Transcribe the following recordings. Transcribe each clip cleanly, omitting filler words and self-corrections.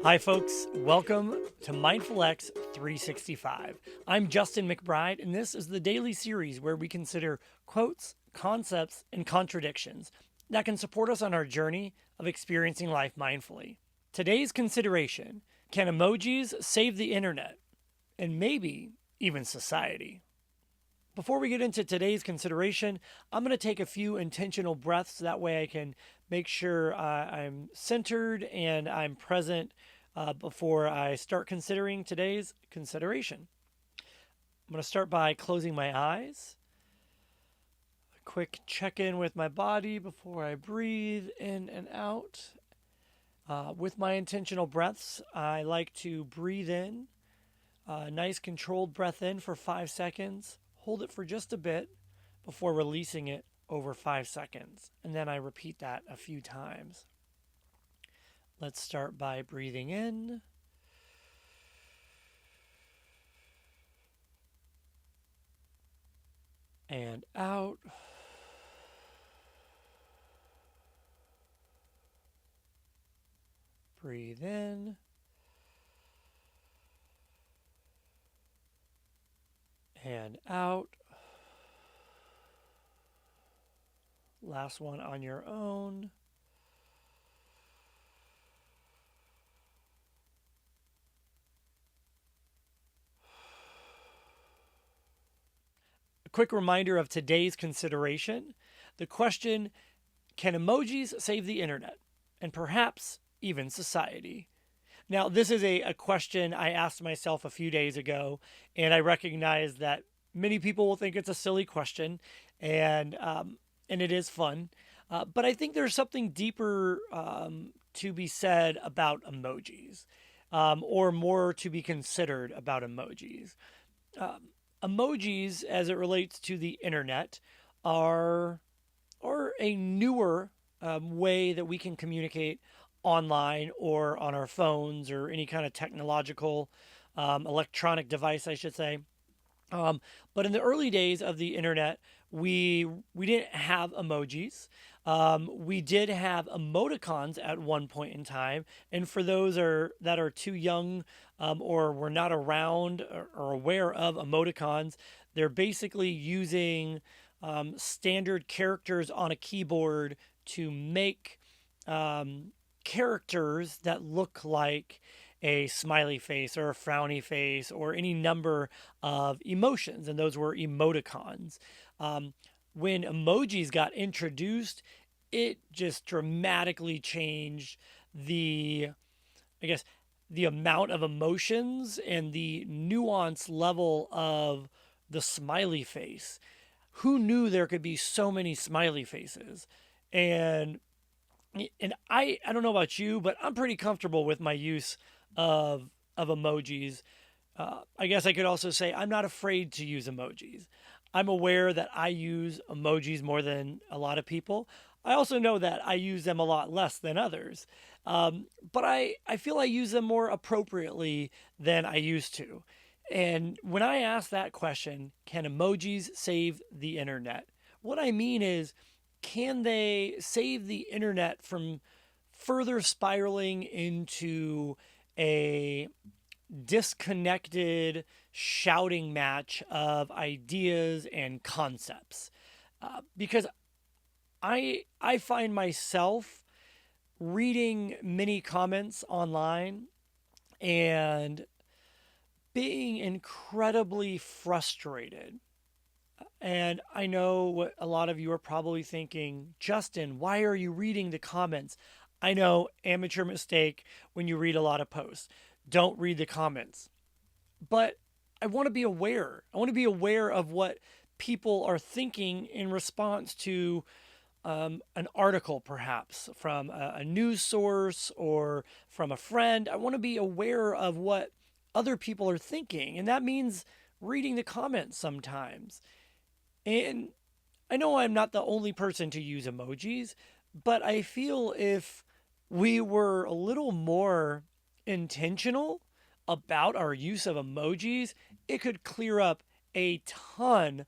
Hi, folks. Welcome to Mindful X 365. I'm Justin McBride, and this is the daily series where we consider quotes, concepts, and contradictions that can support us on our journey of experiencing life mindfully. Today's consideration: can emojis save the internet and maybe even society? Before we get into today's consideration, I'm going to take a few intentional breaths. That way I can make sure I'm centered and I'm present before I start considering today's consideration. I'm going to start by closing my eyes. A quick check-in with my body before I breathe in and out. With my intentional breaths, I like to breathe in. A nice controlled breath in for 5 seconds. Hold it for just a bit before releasing it over 5 seconds. And then I repeat that a few times. Let's start by breathing in. And out. Breathe in. And out. Last one on your own. A quick reminder of today's consideration. The question: can emojis save the internet and perhaps even society? Now, this is a question I asked myself a few days ago, and I recognize that many people will think it's a silly question, and it is fun. But I think there's something deeper to be said about emojis, or more to be considered about emojis. Emojis, as it relates to the internet, are a newer way that we can communicate online or on our phones or any kind of technological electronic device, I should say. But in the early days of the internet, we didn't have emojis. We did have emoticons at one point in time, and for those that are too young or were not around or aware of emoticons, they're basically using standard characters on a keyboard to make characters that look like a smiley face or a frowny face or any number of emotions, and those were emoticons. When emojis got introduced, it just dramatically changed the amount of emotions and the nuance level of the smiley face. Who knew there could be so many smiley faces? And I don't know about you, but I'm pretty comfortable with my use of emojis. I guess I could also say I'm not afraid to use emojis. I'm aware that I use emojis more than a lot of people. I also know that I use them a lot less than others. But I feel I use them more appropriately than I used to. And when I ask that question, can emojis save the internet? What I mean is, can they save the internet from further spiraling into a disconnected shouting match of ideas and concepts? Because I find myself reading many comments online and being incredibly frustrated. And I know what a lot of you are probably thinking: Justin, why are you reading the comments? I know, amateur mistake when you read a lot of posts. Don't read the comments. But I want to be aware. I want to be aware of what people are thinking in response to an article, perhaps from a news source or from a friend. I want to be aware of what other people are thinking. And that means reading the comments sometimes. And I know I'm not the only person to use emojis, but I feel if we were a little more intentional about our use of emojis, it could clear up a ton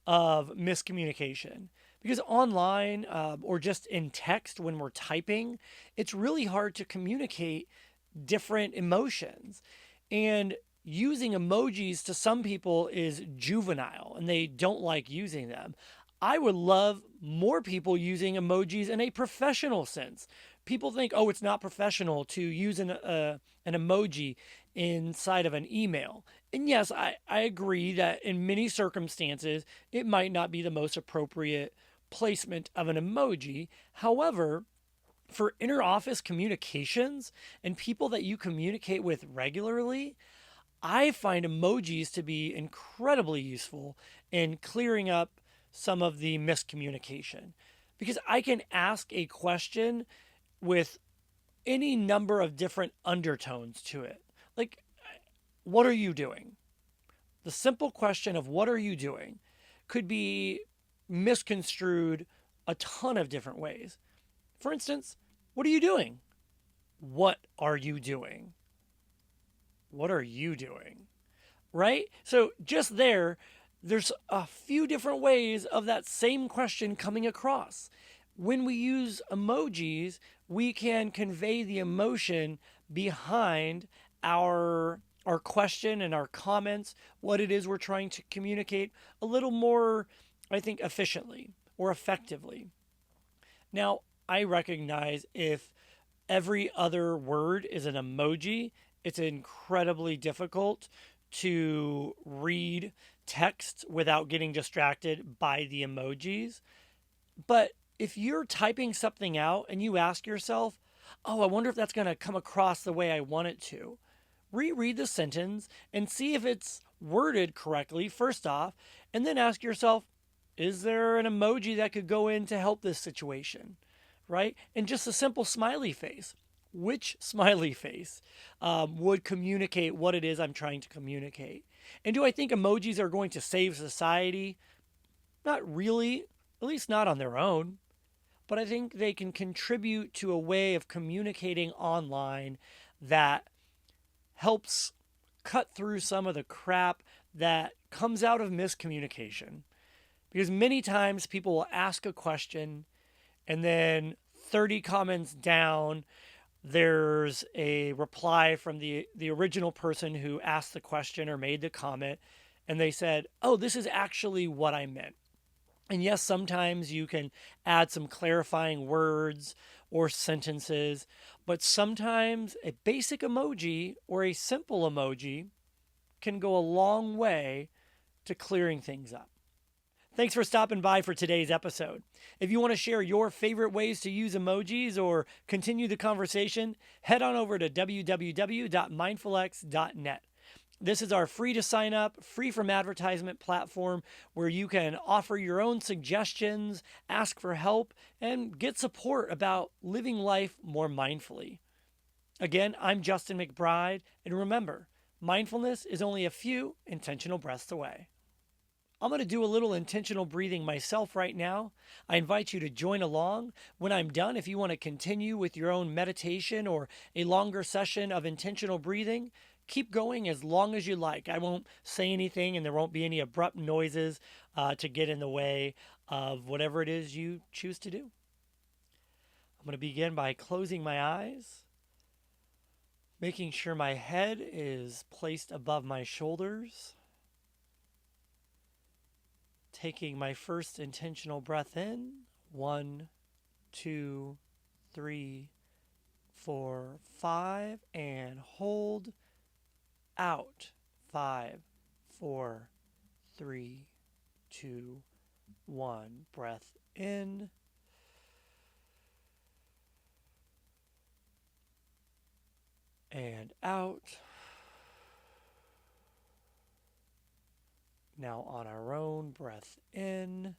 of miscommunication. Because online or just in text when we're typing, it's really hard to communicate different emotions. And using emojis to some people is juvenile and they don't like using them. I would love more people using emojis in a professional sense. People think, oh, it's not professional to use an emoji inside of an email. And yes, I agree that in many circumstances, it might not be the most appropriate placement of an emoji. However, for interoffice communications and people that you communicate with regularly, I find emojis to be incredibly useful in clearing up some of the miscommunication because I can ask a question with any number of different undertones to it. Like, what are you doing? The simple question of what are you doing could be misconstrued a ton of different ways. For instance, what are you doing? What are you doing? What are you doing? Right? So just there's a few different ways of that same question coming across. When we use emojis, we can convey the emotion behind our question and our comments, what it is we're trying to communicate a little more, I think, efficiently or effectively. Now, I recognize if every other word is an emoji, it's incredibly difficult to read text without getting distracted by the emojis. But if you're typing something out and you ask yourself, oh, I wonder if that's going to come across the way I want it to, reread the sentence and see if it's worded correctly, first off, and then ask yourself, is there an emoji that could go in to help this situation? Right? And just a simple smiley face. Which smiley face would communicate what it is I'm trying to communicate? And do I think emojis are going to save society? Not really, at least not on their own. But I think they can contribute to a way of communicating online that helps cut through some of the crap that comes out of miscommunication. Because many times people will ask a question and then 30 comments down, there's a reply from the original person who asked the question or made the comment, and they said, oh, this is actually what I meant. And yes, sometimes you can add some clarifying words or sentences, but sometimes a basic emoji or a simple emoji can go a long way to clearing things up. Thanks for stopping by for today's episode. If you want to share your favorite ways to use emojis or continue the conversation, head on over to www.mindfulx.net. This is our free to sign up, free from advertisement platform where you can offer your own suggestions, ask for help, and get support about living life more mindfully. Again, I'm Justin McBride, and remember, mindfulness is only a few intentional breaths away. I'm going to do a little intentional breathing myself right now. I invite you to join along. When I'm done, if you want to continue with your own meditation or a longer session of intentional breathing, keep going as long as you like. I won't say anything and there won't be any abrupt noises to get in the way of whatever it is you choose to do. I'm going to begin by closing my eyes, making sure my head is placed above my shoulders. Taking my first intentional breath in, 1, 2, 3, 4, 5, and hold out, 5, 4, 3, 2, 1. Breath in and out. Now on our own, breath in